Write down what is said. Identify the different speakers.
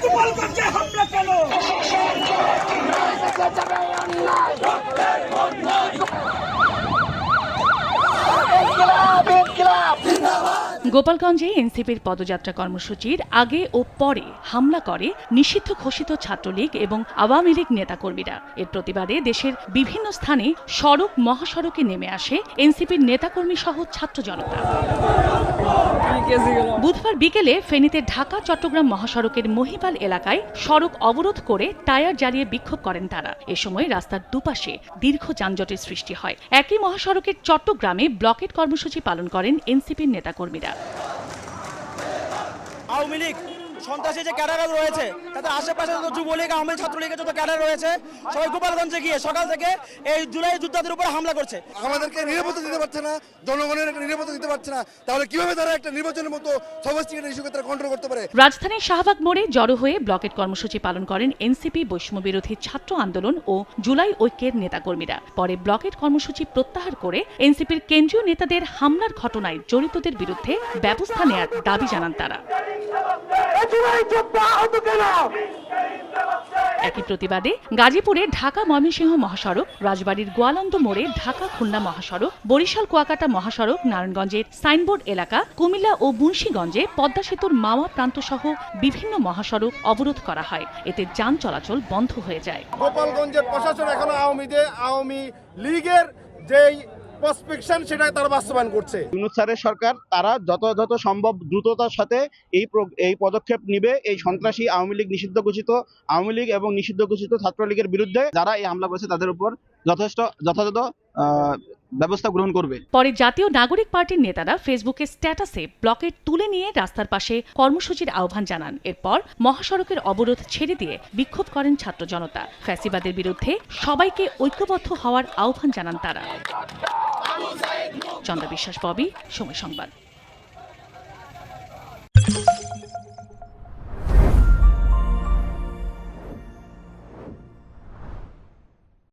Speaker 1: গোপালগঞ্জে হামলা কেন?
Speaker 2: গোপালগঞ্জে এনসিপির পদযাত্রা কর্মসূচির আগে ও পরে হামলা করে নিষিদ্ধ ঘোষিত ছাত্রলীগ এবং আওয়ামী লীগ নেতাকর্মীরা। এর প্রতিবাদে দেশের বিভিন্ন স্থানে সড়ক মহাসড়কে নেমে আসে এনসিপির নেতাকর্মী সহ ছাত্র জনতা। বুধবার বিকেলে ফেনীতে ঢাকা চট্টগ্রাম মহাসড়কের মহিপাল এলাকায় সড়ক অবরোধ করে টায়ার জ্বালিয়ে বিক্ষোভ করেন তারা। এ সময় রাস্তার দুপাশে দীর্ঘ যানজটের সৃষ্টি হয়। একই মহাসড়কের চট্টগ্রামে ব্লকেট কর্মসূচি পালন করেন এনসিপির নেতাকর্মীরা।
Speaker 3: আওয়ামী লীগ সন্ত্রাসী যে ক্যাডার রয়েছে তাদের আশেপাশে যত যুবলীগ আওয়ামী ছাত্রলীগের যত ক্যাডার রয়েছে সবাই গোপালগঞ্জে গিয়ে সকাল থেকে এই জুলাই যোদ্ধাদের উপর হামলা করছে।
Speaker 4: আমাদেরকে নিরাপত্তা দিতে পারছে না, জনগণের একটা নিরাপত্তা দিতে পারছে না, তাহলে কিভাবে তারা একটা নির্বাচনের মতো সফিস্টিকেটেড ইস্যুকে তারা কন্ট্রোল করতে পারে?
Speaker 2: রাজধানীর শাহবাগ মোড়ে জড়ো হয়ে ব্লকেট কর্মসূচি পালন করেন এনসিপি বৈষম্য বিরোধী ছাত্র আন্দোলন ও জুলাই ঐক্যের নেতাকর্মীরা। পরে ব্লকেট কর্মসূচি প্রত্যাহার করে এনসিপির কেন্দ্রীয় নেতাদের হামলার ঘটনায় জড়িতদের বিরুদ্ধে ব্যবস্থা নেয়ার দাবি জানান তারা। একই প্রতিবাদে গাজীপুরে ঢাকা ময়মনসিংহ মহাসড়ক, রাজবাড়ীর গোয়ালন্দ মোড়ে ঢাকা খুলনা মহাসড়ক, বরিশাল কুয়াকাটা মহাসড়ক, নারায়ণগঞ্জের সাইনবোর্ড এলাকা, কুমিল্লা ও মুন্সিগঞ্জে পদ্মা সেতুর মাওয়া প্রান্ত সহ বিভিন্ন মহাসড়ক অবরোধ করা হয়। এতে যান চলাচল বন্ধ হয়ে যায়।
Speaker 4: গোপালগঞ্জের প্রশাসন এখনো আওয়ামী লীগের যেই প্রসপেকশন সেটা তারা বাস্তবায়ন করছে।
Speaker 5: ইউনূস স্যারের সরকার তারা যত সম্ভব দ্রুততার সাথে এই পদক্ষেপ নিবে এই সন্ত্রাসী আওয়ামী লীগ নিষিদ্ধ ঘোষিত আওয়ামী লীগ এবং নিষিদ্ধ ঘোষিত ছাত্রলীগের বিরুদ্ধে যারা এই হামলা করেছে তাদের উপর যথাযথ ব্যবস্থা গ্রহণ করবে।
Speaker 2: পরে জাতীয় নাগরিক পার্টির নেতারা ফেসবুকে স্ট্যাটাসে ব্লকেট তুলে নিয়ে রাস্তার পাশে কর্মসূচির আহ্বান জানান। এরপর মহাসড়কের অবরোধ ছেড়ে দিয়ে বিক্ষোভ করেন ছাত্র জনতা। ফ্যাসিবাদের বিরুদ্ধে সবাইকে ঐক্যবদ্ধ হওয়ার আহ্বান জানান তারা। চন্দ্র বিশ্বাস, ববি, সময় সংবাদ।